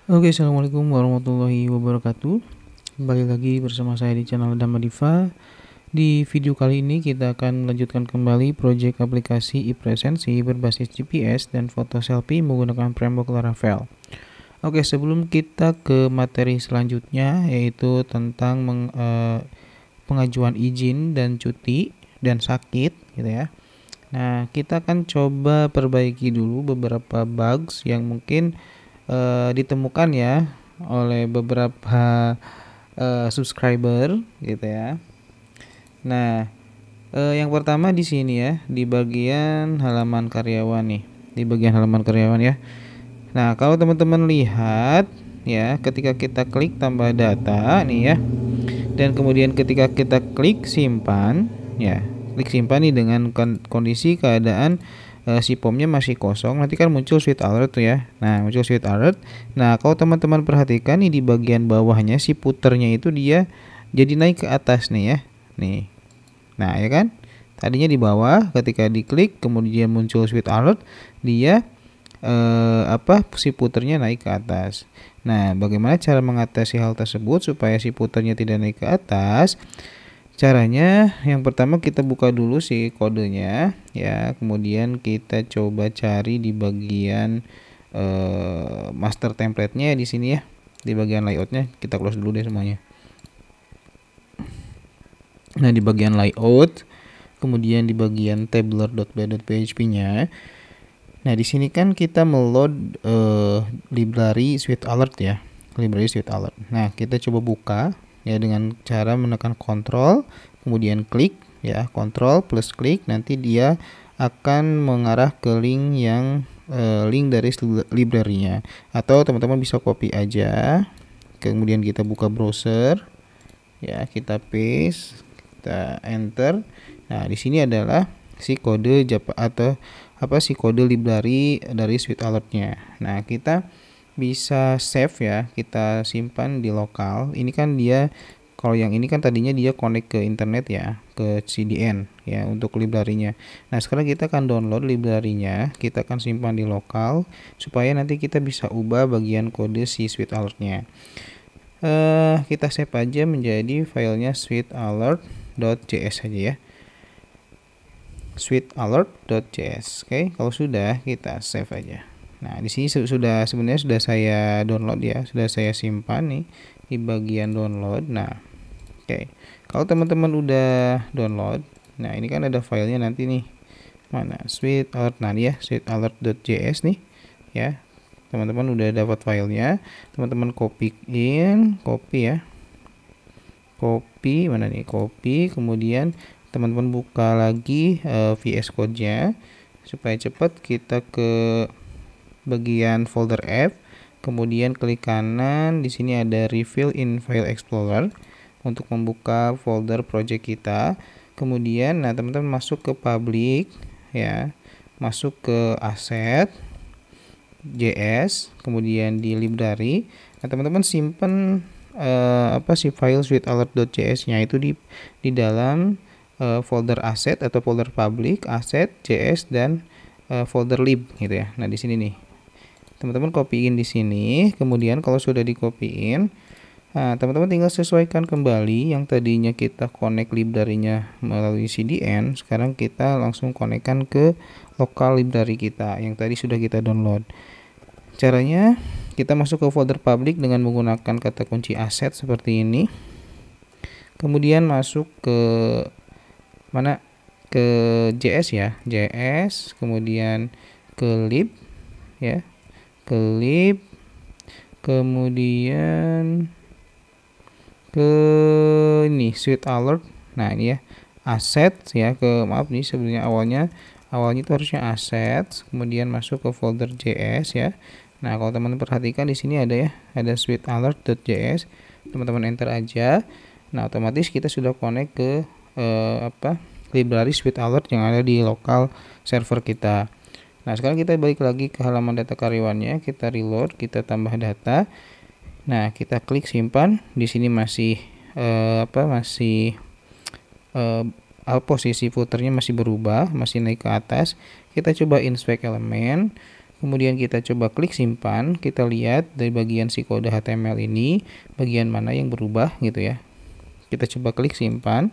Oke, assalamualaikum warahmatullahi wabarakatuh. Kembali lagi bersama saya di channel Dhamma Diva. Di video kali ini kita akan melanjutkan kembali proyek aplikasi e-presensi berbasis GPS dan foto selfie menggunakan framework Laravel. Oke, sebelum kita ke materi selanjutnya, yaitu tentang pengajuan izin dan cuti dan sakit, gitu ya. Nah, kita akan coba perbaiki dulu beberapa bugs yang mungkin ditemukan ya oleh beberapa subscriber gitu ya. Nah, yang pertama di sini ya, di bagian halaman karyawan nih, di bagian halaman karyawan ya. Nah, kalau teman-teman lihat ya, ketika kita klik tambah data nih ya, dan kemudian ketika kita klik simpan ya, klik simpan nih dengan kondisi keadaan si formnya masih kosong, nanti kan muncul sweet alert tuh ya. Nah, muncul sweet alert. Nah, kalau teman-teman perhatikan nih di bagian bawahnya si puternya itu dia jadi naik ke atas nih ya. Nih. Nah, ya kan? Tadinya di bawah, ketika diklik kemudian muncul sweet alert, dia si puternya naik ke atas. Nah, bagaimana cara mengatasi hal tersebut supaya si puternya tidak naik ke atas? Caranya yang pertama kita buka dulu si kodenya ya, kemudian kita coba cari di bagian master template-nya di sini ya. Di bagian layout-nya kita close dulu deh semuanya. Nah, di bagian layout, kemudian di bagian tabler.play.php-nya. Nah, di sini kan kita meload library sweet alert ya. Library sweet alert. Nah, kita coba buka ya dengan cara menekan Ctrl kemudian klik ya, Ctrl plus klik, nanti dia akan mengarah ke link yang link dari library-nya, atau teman-teman bisa copy aja, kemudian kita buka browser ya, kita paste, kita enter. Nah, di sini adalah si kode Java atau si kode library dari sweet alert-nya. Nah, kita bisa save ya, kita simpan di lokal. Ini kan dia, kalau yang ini kan tadinya dia connect ke internet ya, ke CDN ya untuk library-nya. Nah, sekarang kita akan download library-nya, kita akan simpan di lokal supaya nanti kita bisa ubah bagian kode si sweet alert-nya. Kita save aja menjadi filenya sweetalert.js aja ya. Sweetalert.js. Oke, kalau sudah kita save aja. Nah, di sini sebenarnya sudah saya download ya, sudah saya simpan nih di bagian download. Nah, oke. Kalau teman-teman udah download, nah ini kan ada filenya nanti nih. Mana? Sweetalert. Nah, ya, sweetalert.js nih ya. Teman-teman udah dapat filenya, teman-teman copy ya. Copy mana nih? Copy, kemudian teman-teman buka lagi VS Code-nya supaya cepat. Kita ke bagian folder F, kemudian klik kanan, di sini ada refill in file explorer untuk membuka folder project kita. Kemudian nah teman-teman masuk ke public ya, masuk ke asset JS, kemudian di library. Nah, teman-teman simpan si file sweetalert.js-nya itu di dalam folder asset atau folder public, asset, JS, dan folder lib gitu ya. Nah, di sini nih. Teman-teman copyin di sini, kemudian kalau sudah dikopiin, nah teman-teman tinggal sesuaikan kembali yang tadinya kita connect library-nya melalui CDN, sekarang kita langsung connect-kan ke lokal library kita yang tadi sudah kita download. Caranya kita masuk ke folder public dengan menggunakan kata kunci asset seperti ini. Kemudian masuk ke mana? Ke JS ya, JS, kemudian ke lib ya. Klik, kemudian ke ini sweet alert. Nah, ini ya asset ya, maaf nih sebenarnya awalnya itu harusnya asset, kemudian masuk ke folder JS ya. Nah, kalau teman-teman perhatikan di sini ada ya, ada sweetalert.js. Teman-teman enter aja. Nah, otomatis kita sudah connect ke library sweet alert yang ada di lokal server kita. Nah, sekarang kita balik lagi ke halaman data karyawannya, kita reload, kita tambah data. Nah, kita klik simpan. Di sini masih posisi footernya masih berubah, masih naik ke atas. Kita coba inspect elemen, Kemudian kita coba klik simpan, kita lihat dari bagian si kode HTML ini bagian mana yang berubah gitu ya. Kita coba klik simpan.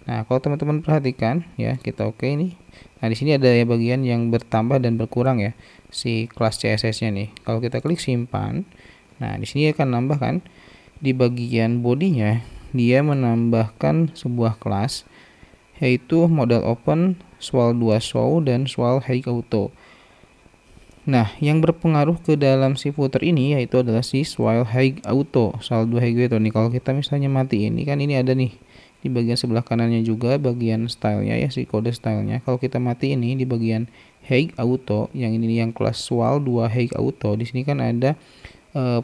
Nah, kalau teman-teman perhatikan ya, kita oke nih. Nah, di sini ada ya bagian yang bertambah dan berkurang ya si kelas CSS-nya nih. Kalau kita klik simpan, nah di sini akan nambah kan di bagian bodinya dia menambahkan sebuah kelas yaitu model open, swal2 show dan swal high auto. Nah, yang berpengaruh ke dalam si footer ini yaitu adalah si swal high auto, swal2 high auto nih. Kalau kita misalnya mati ini kan ini ada nih di bagian sebelah kanannya juga bagian stylenya ya, si kode stylenya. Kalau kita mati ini di bagian high auto, yang ini yang kelas swal2 high auto, di sini kan ada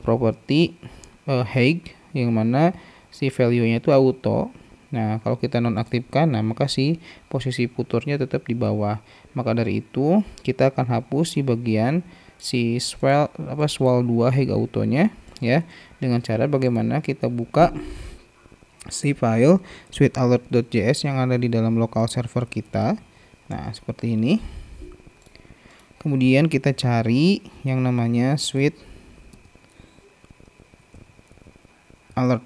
properti high yang mana si value-nya itu auto. Nah, kalau kita nonaktifkan, nah maka si posisi footernya tetap di bawah. Maka dari itu kita akan hapus si bagian si swal2 high autonya ya, dengan cara bagaimana kita buka si file sweetalert.js yang ada di dalam lokal server kita. Nah, seperti ini. Kemudian kita cari yang namanya sweet alert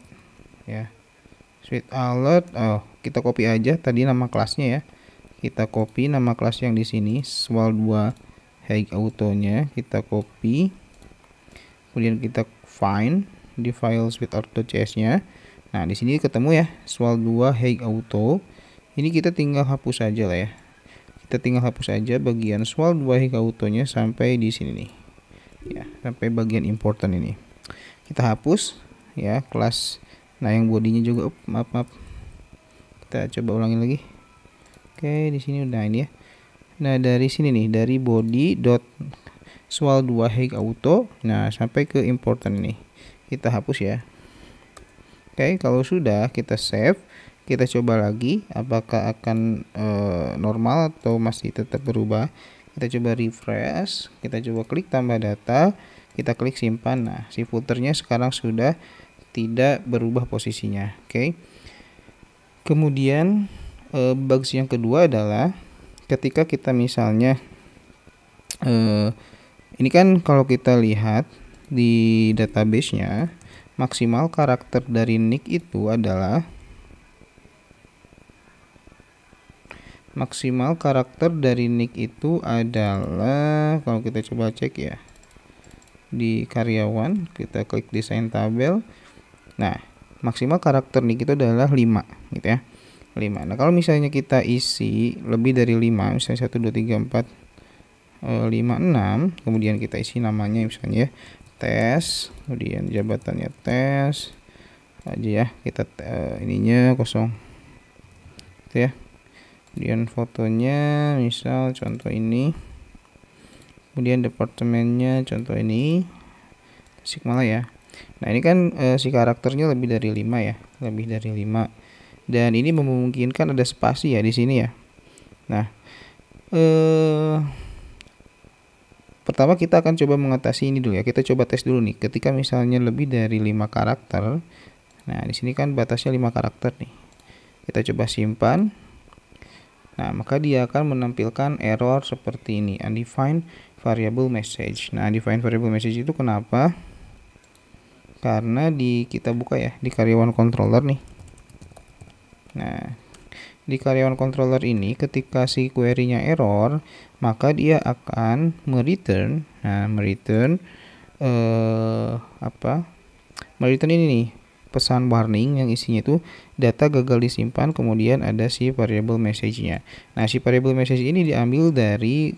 ya. Sweet alert, kita copy aja tadi nama kelasnya ya. Kita copy nama kelas yang di sini swal2 high autonya, kita copy. Kemudian kita find di file sweetalert.js-nya. Nah, di sini ketemu ya swal2 high auto. Ini kita tinggal hapus aja lah ya. Kita tinggal hapus aja bagian swal2 high autonya sampai di sini nih. Ya, sampai bagian important ini. Kita hapus ya kelas. Nah, yang bodinya juga maaf. Kita coba ulangin lagi. Oke, di sini udah ini ya. Nah, dari sini nih, dari body.swal2 high auto, nah sampai ke important ini. Kita hapus ya. Oke, kalau sudah kita save, kita coba lagi apakah akan normal atau masih tetap berubah. Kita coba refresh, kita coba klik tambah data, kita klik simpan. Nah, si footernya sekarang sudah tidak berubah posisinya. Oke. Kemudian bugs yang kedua adalah ketika kita misalnya ini kan kalau kita lihat di database-nya maksimal karakter dari nick itu adalah kalau kita coba cek ya di karyawan, kita klik desain tabel. Nah, maksimal karakter nick itu adalah 5 gitu ya. 5. Nah, kalau misalnya kita isi lebih dari 5, misalnya 1 2 3 4 5 6, kemudian kita isi namanya misalnya ya, tes, kemudian jabatannya tes aja ya, kita ininya kosong gitu ya. Kemudian fotonya misal contoh ini, kemudian departemennya contoh ini Tasikmalaya. Nah, ini kan si karakternya lebih dari 5 ya, lebih dari 5. Dan ini memungkinkan ada spasi ya di sini ya. Nah, pertama kita akan coba mengatasi ini dulu ya. Kita coba tes dulu nih. Ketika misalnya lebih dari 5 karakter. Nah, di sini kan batasnya 5 karakter nih. Kita coba simpan. Nah, maka dia akan menampilkan error seperti ini, undefined variable message. Nah, undefined variable message itu kenapa? Karena kita buka ya di karyawan controller nih. Nah, di karyawan controller ini ketika si query-nya error, maka dia akan mereturn. Nah, mereturn ini nih, pesan warning yang isinya itu data gagal disimpan, kemudian ada si variable message-nya. Nah, si variable message ini diambil dari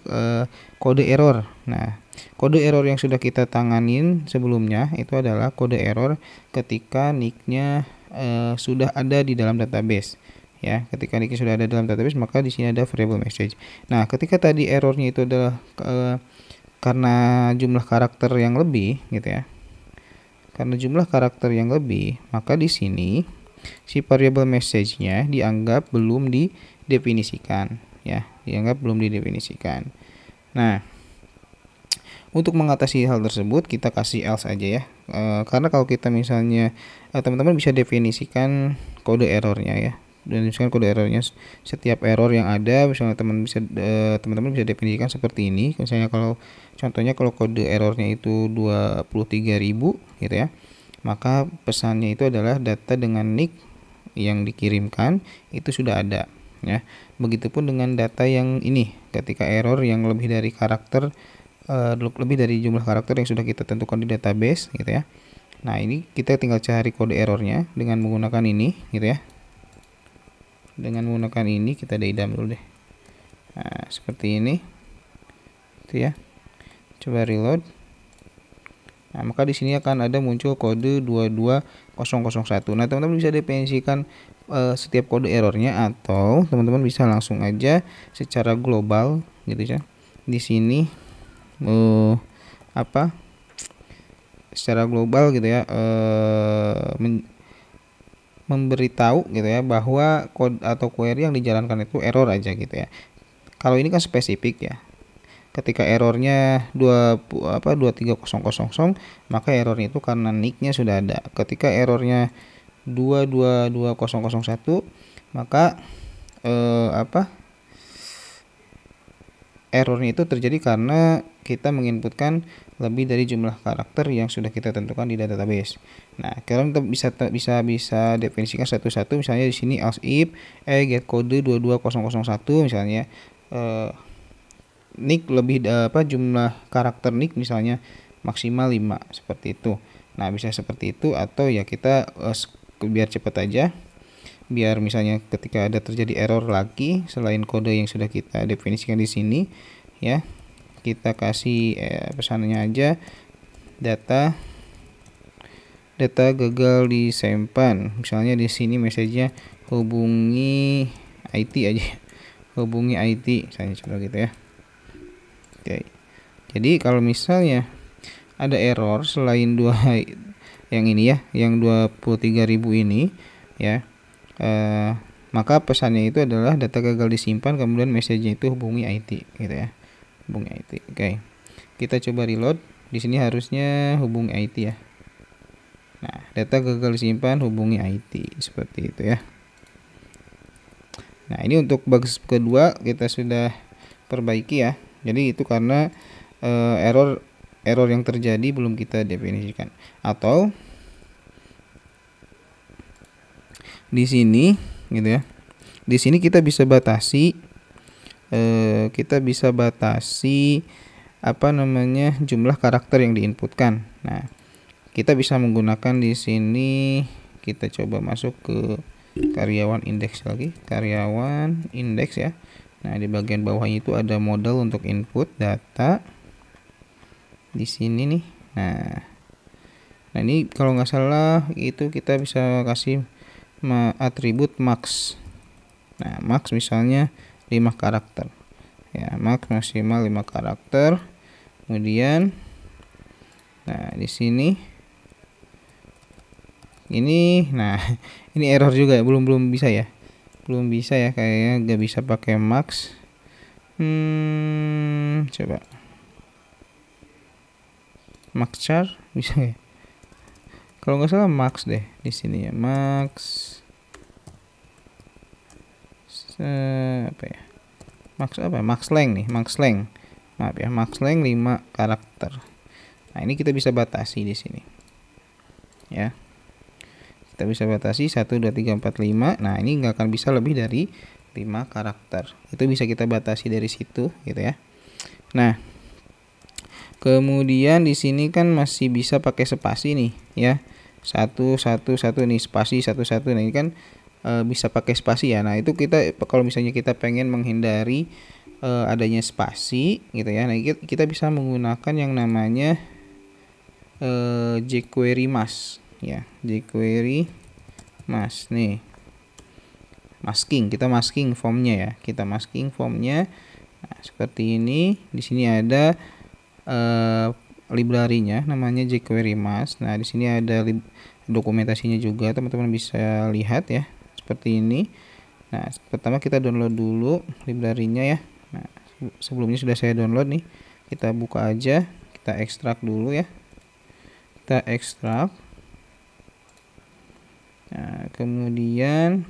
kode error. Nah, kode error yang sudah kita tanganin sebelumnya itu adalah kode error ketika nicknya sudah ada di dalam database. Ya, ketika nicknya sudah ada dalam database, maka di sini ada variable message. Nah, ketika tadi errornya itu adalah karena jumlah karakter yang lebih, gitu ya. Karena jumlah karakter yang lebih, maka di sini si variable message-nya dianggap belum didefinisikan, ya, dianggap belum didefinisikan. Nah, untuk mengatasi hal tersebut kita kasih else aja ya, karena kalau kita misalnya teman-teman bisa definisikan kode errornya ya. dan misalkan kode errornya setiap error yang ada, misalnya teman-teman bisa definisikan seperti ini. Misalnya kalau contohnya kalau kode errornya itu 23.000 gitu ya, maka pesannya itu adalah data dengan nick yang dikirimkan itu sudah ada ya. Begitupun dengan data yang ini, ketika error yang lebih dari karakter lebih dari jumlah karakter yang sudah kita tentukan di database gitu ya. Nah, ini kita tinggal cari kode errornya dengan menggunakan ini gitu ya. Dengan menggunakan ini kita idam dulu deh. Nah, seperti ini. Itu ya. Coba reload. Nah, maka di sini akan ada muncul kode 22001. Nah, teman-teman bisa definisikan setiap kode errornya, atau teman-teman bisa langsung aja secara global gitu ya. Di sini secara global gitu ya, memberitahu gitu ya bahwa kode atau query yang dijalankan itu error aja gitu ya. Kalau ini kan spesifik ya. Ketika errornya 23000, maka errornya itu karena nicknya sudah ada. Ketika errornya 222001, maka errornya itu terjadi karena kita menginputkan lebih dari jumlah karakter yang sudah kita tentukan di database. Nah, kalian bisa definisikan satu-satu. Misalnya di sini else if get kode 22001 misalnya, nick lebih jumlah karakter nick misalnya maksimal 5 seperti itu. Nah, bisa seperti itu, atau ya kita biar cepat aja, biar misalnya ketika ada terjadi error lagi selain kode yang sudah kita definisikan di sini ya, kita kasih pesannya aja data gagal disimpan. Misalnya di sini message-nya hubungi IT aja. Hubungi IT misalnya, coba gitu ya. Oke. Jadi kalau misalnya ada error selain yang ini ya, yang 23.000 ini ya, maka pesannya itu adalah data gagal disimpan, kemudian message-nya itu hubungi IT gitu ya. Hubungi IT. Oke. Kita coba reload. Di sini harusnya hubungi IT ya. Nah, data gagal disimpan, hubungi IT seperti itu ya. Nah, ini untuk bug kedua kita sudah perbaiki ya. Jadi itu karena error yang terjadi belum kita definisikan. Atau di sini gitu ya. Di sini kita bisa batasi jumlah karakter yang diinputkan. Nah, kita bisa menggunakan di sini, kita coba masuk ke karyawan indeks lagi, karyawan indeks ya. Nah, di bagian bawahnya itu ada model untuk input data di sini nih. Nah, ini kalau nggak salah itu kita bisa kasih atribut max. Nah, max misalnya 5 karakter ya, max maksimal 5 karakter. Kemudian nah di sini ini, nah ini error juga ya, belum bisa ya, kayaknya nggak bisa pakai max. Coba max char bisa ya, kalau nggak salah max deh di sini ya, max max length nih, max length, maaf ya, max length 5 karakter. Nah, ini kita bisa batasi di sini ya, kita bisa batasi 1 2 3 4 5. Nah, ini nggak akan bisa lebih dari 5 karakter, itu bisa kita batasi dari situ gitu ya. Nah, kemudian di sini kan masih bisa pakai spasi nih ya, 1 1 1 nih, spasi 1 1. Nah, ini kan bisa pakai spasi ya. Nah, itu kita kalau misalnya kita pengen menghindari adanya spasi gitu ya, nah kita bisa menggunakan yang namanya jQuery mask ya, jQuery mask nih, masking, kita masking formnya ya, Nah, seperti ini. Di sini ada library-nya namanya jQuery mask. Nah, di sini ada dokumentasinya juga, teman-teman bisa lihat ya, seperti ini. Nah, pertama kita download dulu library-nya ya. Nah, sebelumnya sudah saya download nih, kita buka aja, kita ekstrak dulu ya, kita ekstrak. Nah, kemudian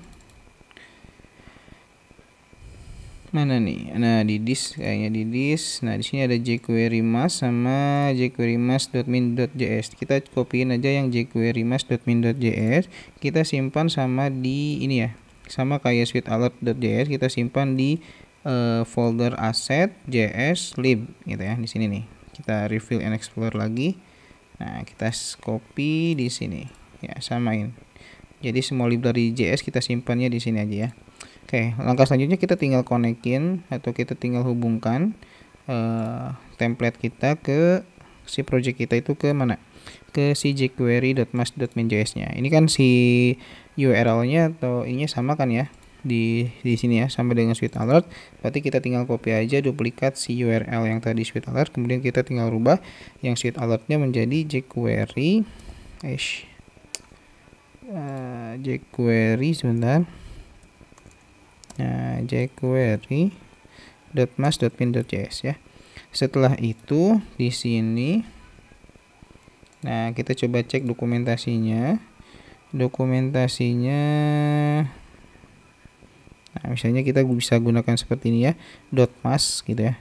Mana nih? Nah, di this kayaknya di this. Nah, di sini ada jQuery mas sama jQuery mas.min.js. Kita copyin aja yang jQuery mas.min.js. Kita simpan sama di ini ya. Sama kayak suite alert.js, kita simpan di folder asset js lib gitu ya, di sini nih. Kita refill and explore lagi. Nah, kita copy di sini. Ya, samain. Jadi semua library JS kita simpannya di sini aja ya. Oke, langkah selanjutnya kita tinggal konekin atau kita tinggal hubungkan template kita ke si project kita itu ke mana? Ke si jQuery.mas.min.js-nya. Ini kan si URL-nya atau ininya sama kan ya? Di sini ya, sama dengan suite alert. Berarti kita tinggal copy aja duplikat si URL yang tadi suite alert, kemudian kita tinggal rubah yang suite alertnya menjadi jQuery jQuery sebentar. Nah, jQuery.mas.min.js ya. Setelah itu di sini, nah kita coba cek dokumentasinya. Nah, misalnya kita bisa gunakan seperti ini ya, .mas gitu ya.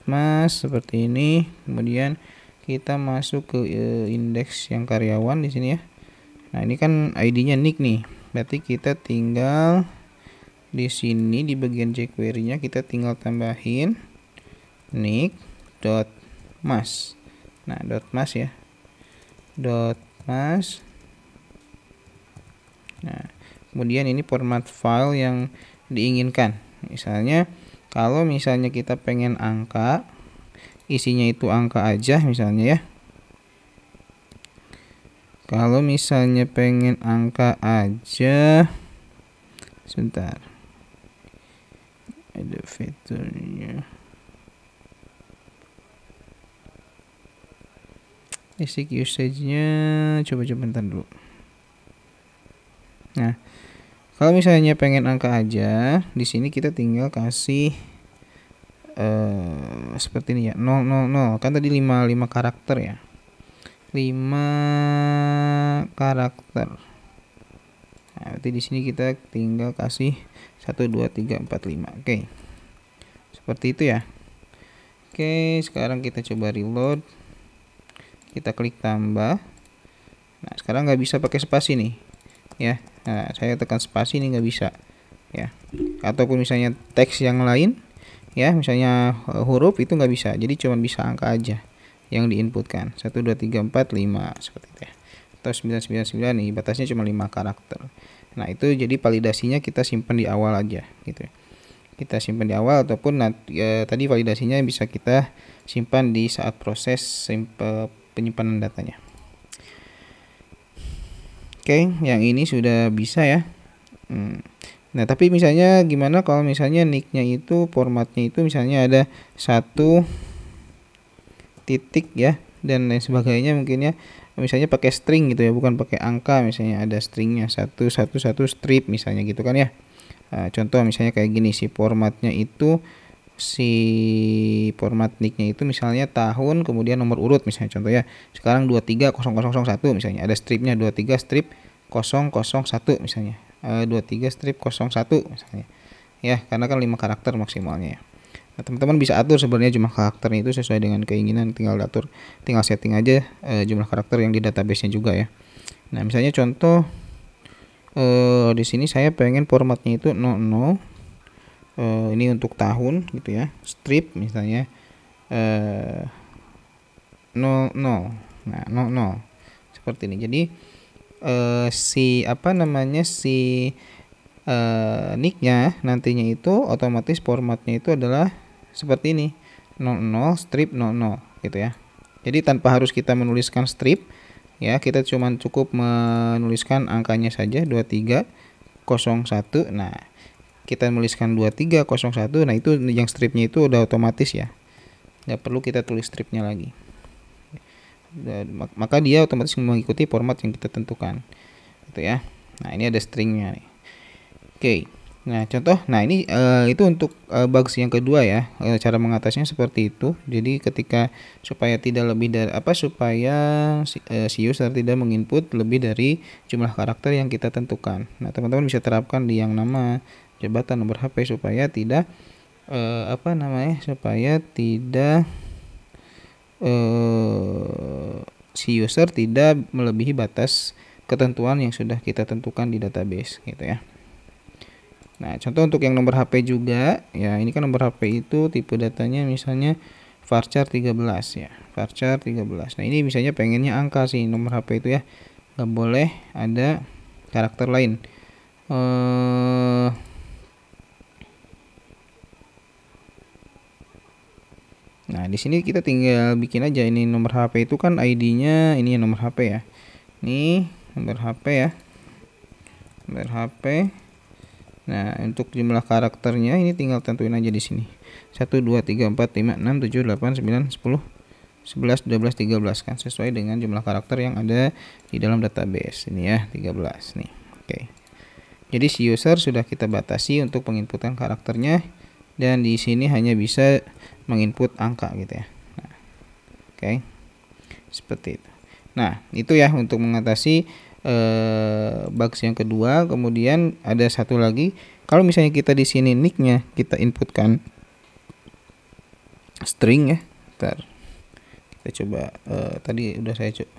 .mas seperti ini. Kemudian kita masuk ke indeks yang karyawan di sini ya. Nah, ini kan ID-nya Nick nih. Berarti kita tinggal di sini di bagian jQuery-nya kita tinggal tambahin nick.mas. Nah, .mas ya. .mas. Nah, kemudian ini format file yang diinginkan. Misalnya kalau misalnya kita pengen angka, isinya itu angka aja misalnya ya. Kalau misalnya pengen angka aja, sebentar, ada fiturnya. Basic usage-nya coba bentar dulu. Nah, kalau misalnya pengen angka aja, di sini kita tinggal kasih seperti ini ya, 000. Kan tadi 5 karakter ya. 5 karakter. Nah, berarti di sini kita tinggal kasih 1 2 3 4 5. Oke. Seperti itu ya. Oke, sekarang kita coba reload. Kita klik tambah. Nah, sekarang nggak bisa pakai spasi nih. Ya. Nah, saya tekan spasi ini nggak bisa. Ya. Ataupun misalnya teks yang lain, ya, misalnya huruf itu nggak bisa. Jadi cuma bisa angka aja yang diinputkan, 1 2 3 4 5 seperti itu ya. Atau 999 nih batasnya cuma 5 karakter. Nah, itu jadi validasinya kita simpan di awal aja gitu ya. Kita simpan di awal ataupun tadi validasinya bisa kita simpan di saat proses penyimpanan datanya. Oke, yang ini sudah bisa ya. Nah, tapi misalnya gimana kalau misalnya nicknya itu formatnya itu misalnya ada 1 titik ya dan lain sebagainya, mungkin ya misalnya pakai string gitu ya, bukan pakai angka, misalnya ada stringnya 111 strip misalnya gitu kan ya. Contoh misalnya kayak gini, si formatnya itu format nicknya itu misalnya tahun kemudian nomor urut misalnya, contoh ya sekarang 230001 misalnya, ada stripnya 23 strip 001 misalnya, 23 strip 01 misalnya ya, karena kan 5 karakter maksimalnya ya. Nah, teman-teman bisa atur sebenarnya jumlah karakternya itu sesuai dengan keinginan, tinggal setting aja jumlah karakter yang di database-nya juga ya. Nah, misalnya contoh di sini saya pengen formatnya itu 00, ini untuk tahun gitu ya, strip misalnya 00. Nah, 00 seperti ini. Jadi nicknya nantinya itu otomatis formatnya itu adalah seperti ini, 00 strip 00 gitu ya. Jadi tanpa harus kita menuliskan strip ya, kita cukup menuliskan angkanya saja 2301. Nah, kita menuliskan 2301. Nah, itu yang stripnya itu udah otomatis ya, nggak perlu kita tulis stripnya lagi. Maka dia otomatis mengikuti format yang kita tentukan gitu ya. Nah, ini ada stringnya nih. Oke. Nah, contoh, nah ini itu untuk bugs yang kedua ya, cara mengatasinya seperti itu. Jadi ketika supaya tidak lebih dari supaya si user tidak menginput lebih dari jumlah karakter yang kita tentukan. Nah, teman-teman bisa terapkan di yang nama, jabatan, nomor HP supaya tidak apa namanya, supaya tidak si user tidak melebihi batas ketentuan yang sudah kita tentukan di database gitu ya. Nah, contoh untuk yang nomor HP juga ya, ini kan nomor HP itu tipe datanya misalnya varchar 13 ya, varchar 13. Nah, ini misalnya pengennya angka sih nomor HP itu ya, nggak boleh ada karakter lain. Nah, di sini kita tinggal bikin aja ini nomor HP itu kan ID-nya ini ya, nomor HP ya. Ini nomor HP ya. Nomor HP. Nah, untuk jumlah karakternya ini tinggal tentuin aja di sini. 1 2 3 4 5 6 7 8 9 10 11 12 13 kan sesuai dengan jumlah karakter yang ada di dalam database. Ini ya, 13 nih. Oke. Jadi si user sudah kita batasi untuk penginputan karakternya, dan di sini hanya bisa menginput angka gitu ya. Nah, oke. Seperti itu. Nah, itu ya untuk mengatasi bugs yang kedua. Kemudian ada satu lagi, kalau misalnya kita di sini nicknya kita inputkan string ya. Bentar. Kita coba tadi udah saya coba.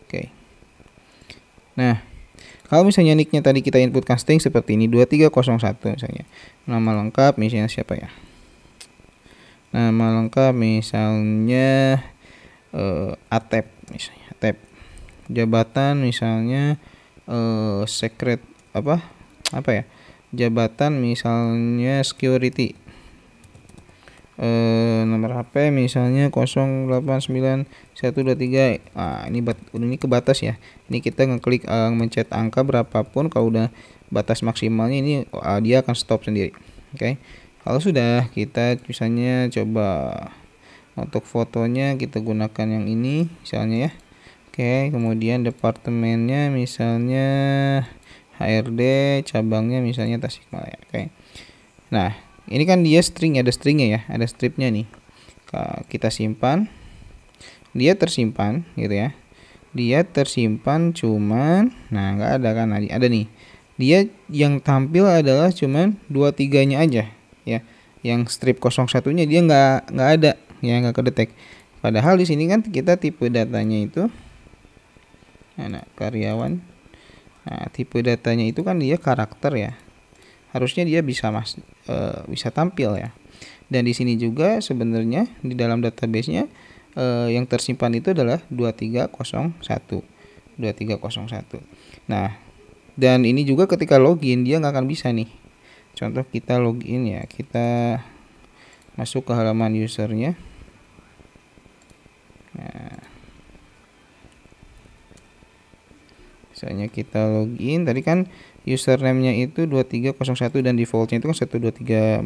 Oke. Nah, kalau misalnya nicknya tadi kita inputkan string seperti ini 2301 misalnya. Nama lengkap misalnya siapa ya? Nama lengkap misalnya Atep misalnya, Atep. Jabatan misalnya secret apa ya? Jabatan misalnya security. Nomor HP misalnya 089123. Ini ke batas ya. Ini kita ngeklik mencet angka berapapun, kalau udah batas maksimalnya ini dia akan stop sendiri. Oke. Kalau sudah, kita misalnya coba untuk fotonya kita gunakan yang ini misalnya ya. Oke, kemudian departemennya misalnya HRD, cabangnya misalnya Tasikmalaya. Oke. Nah, ini kan dia string, ada stringnya ya, ada stripnya nih. Kita simpan, dia tersimpan gitu ya. Dia tersimpan cuman, nah nggak ada kan, ada nih. Dia yang tampil adalah cuman 23-nya aja ya. Yang strip 01-nya dia nggak ada ya, nggak kedetek. Padahal di sini kan kita tipe datanya itu karyawan. Nah, tipe datanya itu kan dia karakter ya. Harusnya dia bisa bisa tampil ya. Dan di sini juga sebenarnya di dalam database-nya yang tersimpan itu adalah 2301. Nah, dan ini juga ketika login dia nggak akan bisa nih. Contoh kita login ya, kita masuk ke halaman usernya. Nah, misalnya kita login, tadi kan username-nya itu 2301 dan default-nya itu kan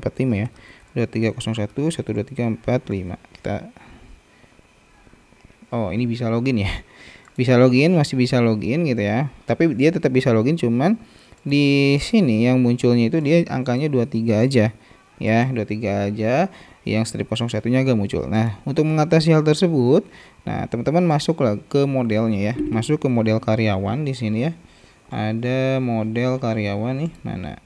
12345 ya. 2301 12345. Ini bisa login ya. Bisa login, masih bisa login gitu ya. Tapi dia tetap bisa login, cuman di sini yang munculnya itu dia angkanya 23 aja. Ya, 23 aja. Yang strip 01-nya agak muncul. Nah, untuk mengatasi hal tersebut, nah teman-teman masuklah ke modelnya ya. Masuk ke model karyawan di sini ya. Ada model karyawan nih, mana?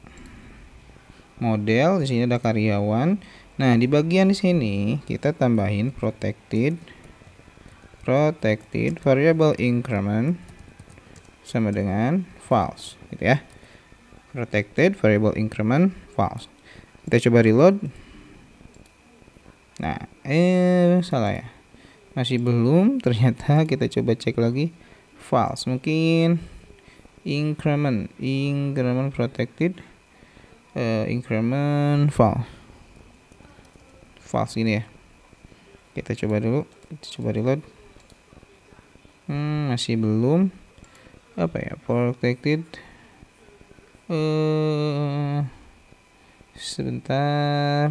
Model di sini ada karyawan. Nah, di bagian di sini kita tambahin protected variable increment sama dengan false gitu ya. Protected variable increment false. Kita coba reload. Nah, salah ya. Masih belum, ternyata kita coba cek lagi. False. Mungkin increment protected increment false ini ya. Kita coba dulu, reload. Masih belum. Apa ya, protected sebentar.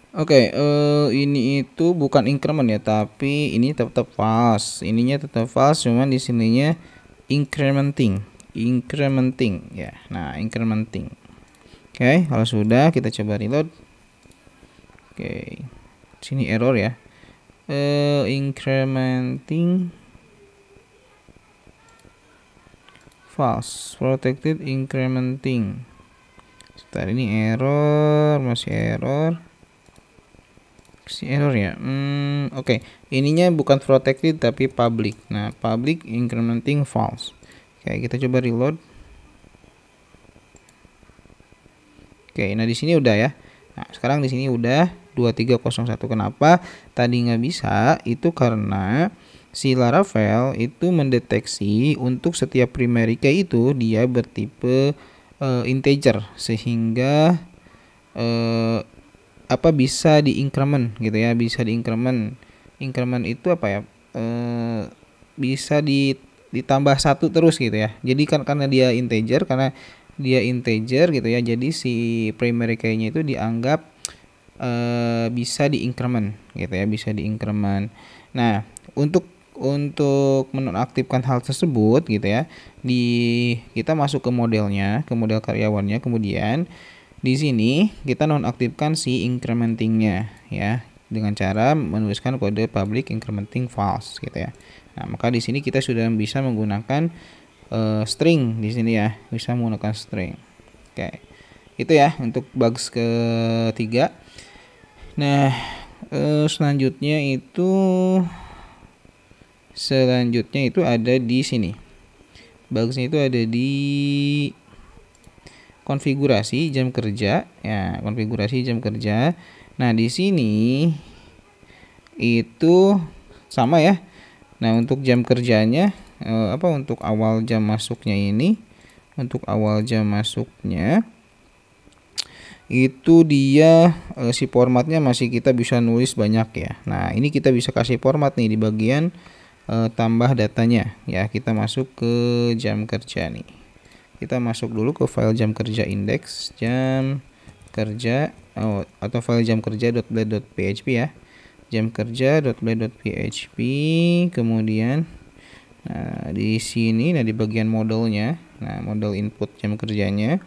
Oke, ini itu bukan increment ya, tapi ini tetap false. Ininya tetap false, cuman di sininya incrementing ya. Nah, incrementing. Oke, kalau sudah kita coba reload. Oke, sini error ya. Incrementing false, protected incrementing. Sebentar, ini error, masih error ya. Oke. Ininya bukan protected tapi public. Nah, public incrementing false. Oke, kita coba reload. Oke, nah di sini udah ya. Nah, sekarang di sini udah 2301. Kenapa tadi nggak bisa? Itu karena si Laravel itu mendeteksi untuk setiap primary key itu dia bertipe integer, sehingga bisa diincrement gitu ya, bisa diincrement. Increment itu apa ya? Bisa ditambah satu terus gitu ya. Jadi kan karena dia integer gitu ya, jadi si primary key-nya itu dianggap bisa diincrement gitu ya, bisa diincrement. Nah, untuk menonaktifkan hal tersebut gitu ya, kita masuk ke modelnya, ke model karyawannya, kemudian di sini kita nonaktifkan si incrementing-nya ya, dengan cara menuliskan kode public incrementing false gitu ya. Nah, maka di sini kita sudah bisa menggunakan string di sini ya, bisa menggunakan string. Oke. Itu ya untuk bugs ketiga. Nah, selanjutnya itu ada di sini. Bugsnya itu ada di konfigurasi jam kerja ya, konfigurasi jam kerja. Nah, di sini itu sama ya. Nah, untuk jam kerjanya untuk awal jam masuknya itu dia si formatnya masih kita bisa nulis banyak ya. Nah, ini kita bisa kasih format nih di bagian tambah datanya ya. Kita masuk ke jam kerja nih. Kita masuk dulu ke file jam kerja index jam kerja atau file jam kerja.blade.php ya. Jam kerja.blade.php, kemudian di sini di bagian modelnya, model input jam kerjanya.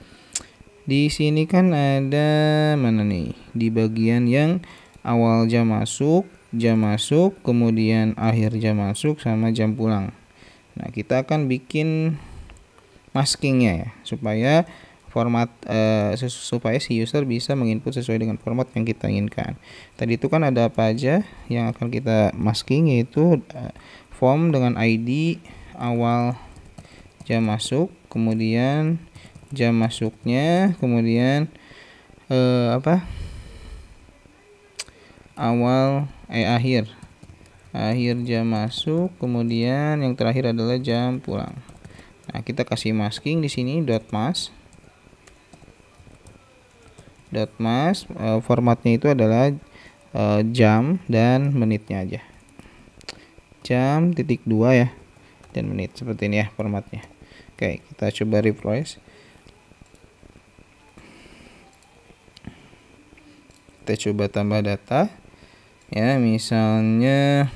Di sini kan ada mana nih? Di bagian yang awal jam masuk, kemudian akhir jam masuk sama jam pulang. Nah, kita akan bikin maskingnya ya, supaya supaya si user bisa menginput sesuai dengan format yang kita inginkan. Tadi itu kan ada apa aja yang akan kita masking, yaitu form dengan ID awal jam masuk, kemudian jam masuknya, kemudian akhir jam masuk, kemudian yang terakhir adalah jam pulang. Nah, kita kasih masking di sini .mask. Formatnya itu adalah jam dan menitnya aja. Jam titik 2 ya, dan menit, seperti ini ya formatnya. Oke, kita coba refresh. Kita coba tambah data ya, misalnya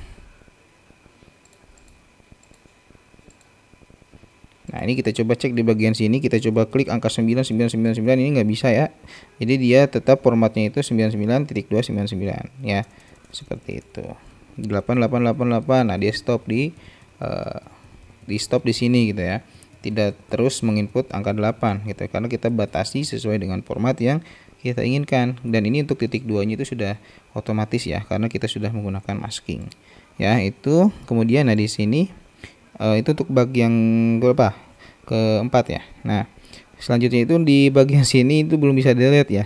nah, ini kita coba cek di bagian sini, kita coba klik angka 9999, ini nggak bisa ya. Jadi dia tetap formatnya itu 99.299 ya. Seperti itu. 8888. Nah, dia stop di sini gitu ya. Tidak terus menginput angka 8 gitu, karena kita batasi sesuai dengan format yang kita inginkan. Dan ini untuk titik 2-nya itu sudah otomatis ya, karena kita sudah menggunakan masking. Ya, itu. Kemudian di sini itu untuk bug yang berapa? Keempat ya. Nah, selanjutnya itu di bagian sini itu belum bisa delete ya.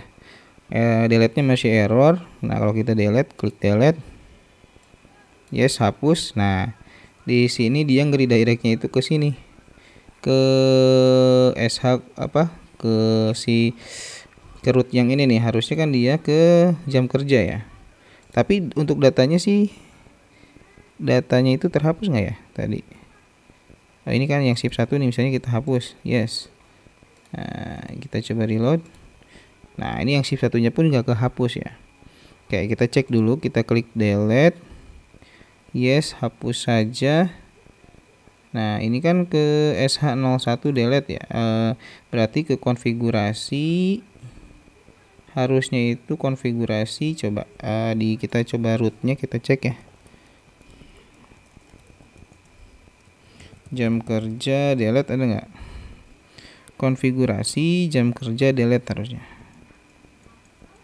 Delete-nya masih error. Nah, kalau kita klik delete. Yes, hapus. Nah, di sini dia nge-redirect-nya itu ke sini. Ke ke root yang ini nih. Harusnya kan dia ke jam kerja ya. Tapi untuk datanya itu terhapus nggak ya tadi? Nah, ini kan yang shift 1 nih, misalnya kita hapus. Yes. Nah, kita coba reload. Nah, ini yang shift 1-nya pun nggak kehapus ya. Oke, kita cek dulu, kita klik delete. Yes, hapus saja. Nah, ini kan ke SH01 delete ya. Berarti ke konfigurasi, harusnya itu konfigurasi. Coba kita coba rootnya, kita cek ya. Jam kerja delete ada nggak? konfigurasi jam kerja delete harusnya.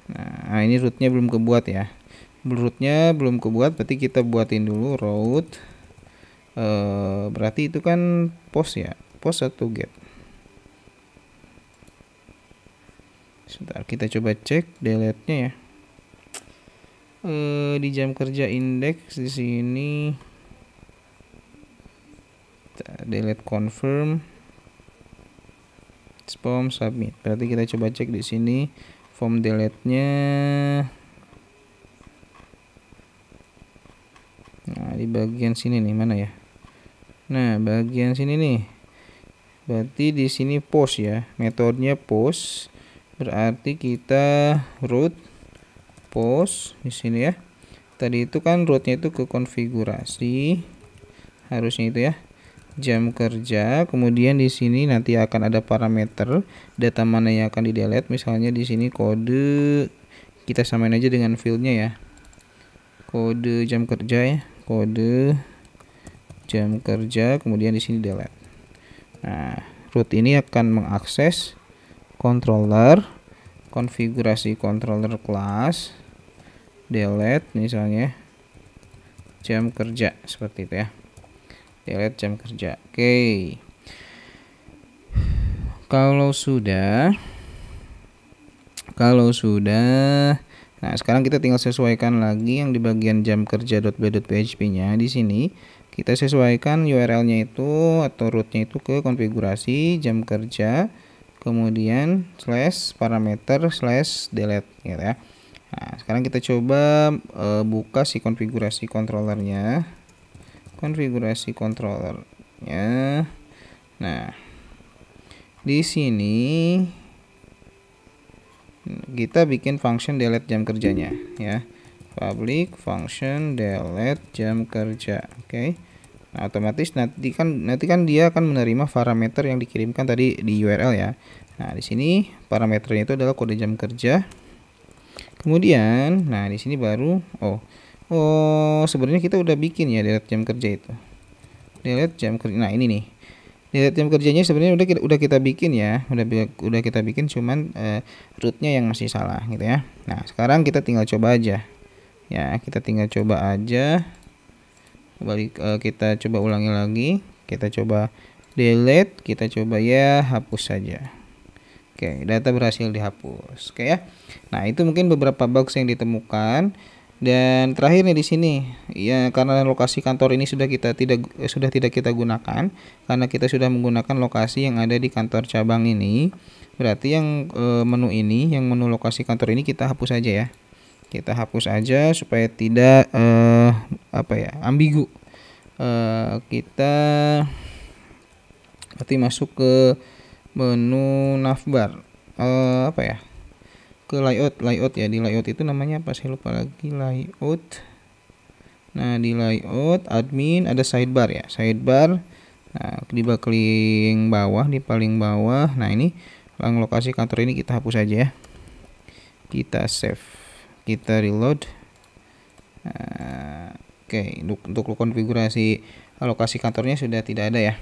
Nah, ini rootnya belum kebuat ya. Rootnya belum kebuat, berarti kita buatin dulu root. Berarti itu kan post ya, post atau get. Sebentar, kita coba cek delete-nya ya. Di jam kerja index di sini delete confirm form submit. Berarti kita coba cek di sini form delete-nya. Nah, di bagian sini nih, mana ya? Nah, bagian sini nih. Berarti di sini post ya. Metodenya post. Berarti kita root post di sini ya. Tadi itu kan rootnya itu ke konfigurasi. Harusnya itu ya. Jam kerja, kemudian di sini nanti akan ada parameter data mana yang akan di delete. Misalnya di sini kode, kita samain aja dengan fieldnya ya, kode jam kerja ya, kode jam kerja, kemudian di sini delete. Nah, root ini akan mengakses controller, konfigurasi controller class, delete misalnya jam kerja, seperti itu ya. Delete jam kerja. Oke. Kalau sudah, nah sekarang kita tinggal sesuaikan lagi yang di bagian jam kerja.b.php-nya. Di sini kita sesuaikan URL-nya itu atau root-nya itu ke konfigurasi jam kerja, kemudian /parameter/delete gitu ya. Nah, sekarang kita coba buka si konfigurasi controllernya. Nah, di sini kita bikin function delete jam kerjanya ya, public function delete jam kerja. Oke. Nah, otomatis nanti kan dia akan menerima parameter yang dikirimkan tadi di URL ya. Nah, di sini parameternya itu adalah kode jam kerja. Kemudian, nah di sini baru sebenarnya kita udah bikin ya delete jam kerja itu. Delete jam kerja. Nah, ini nih. Delete jam kerjanya sebenarnya udah kita bikin ya. Udah kita bikin, cuman rootnya yang masih salah gitu ya. Nah, sekarang kita tinggal coba aja. Ya, kita tinggal coba aja. Kita coba ulangi lagi. Kita coba delete, kita coba ya hapus saja. Oke, data berhasil dihapus. Oke ya. Nah, itu mungkin beberapa bugs yang ditemukan. Dan terakhir nih di sini ya, karena lokasi kantor ini sudah tidak kita gunakan karena kita sudah menggunakan lokasi yang ada di kantor cabang ini. Berarti yang menu lokasi kantor ini kita hapus aja ya. Kita hapus aja supaya tidak ambigu. Kita berarti masuk ke menu navbar. Ke layout ya. Di layout itu namanya apa, saya lupa lagi, layout. Nah, di layout admin ada sidebar ya, sidebar. Nah, di paling bawah. Nah, ini lokasi kantor ini kita hapus aja ya. Kita save, kita reload. Oke, untuk konfigurasi lokasi kantornya sudah tidak ada ya.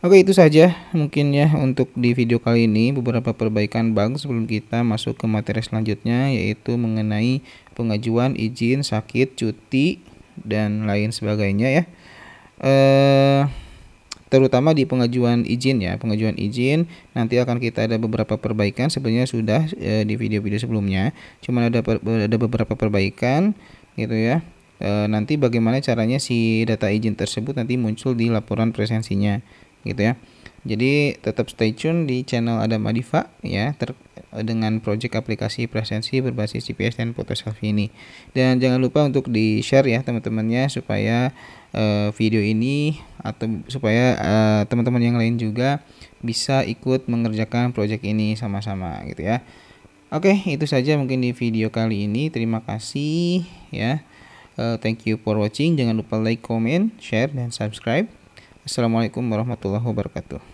Oke, itu saja mungkin ya untuk di video kali ini, beberapa perbaikan bug sebelum kita masuk ke materi selanjutnya, yaitu mengenai pengajuan izin sakit, cuti, dan lain sebagainya ya. Terutama di pengajuan izin ya, pengajuan izin nanti akan kita ada beberapa perbaikan. Sebenarnya sudah di video-video sebelumnya, cuman ada beberapa perbaikan gitu ya. Nanti bagaimana caranya si data izin tersebut nanti muncul di laporan presensinya gitu ya. Jadi tetap stay tune di channel Adam Adifa ya, dengan project aplikasi presensi berbasis GPS dan foto selfie ini. Dan jangan lupa untuk di share ya teman-temannya, supaya video ini atau supaya teman-teman yang lain juga bisa ikut mengerjakan project ini sama-sama gitu ya. Oke, itu saja mungkin di video kali ini. Terima kasih ya. Thank you for watching. Jangan lupa like, comment, share, dan subscribe. Assalamualaikum warahmatullahi wabarakatuh.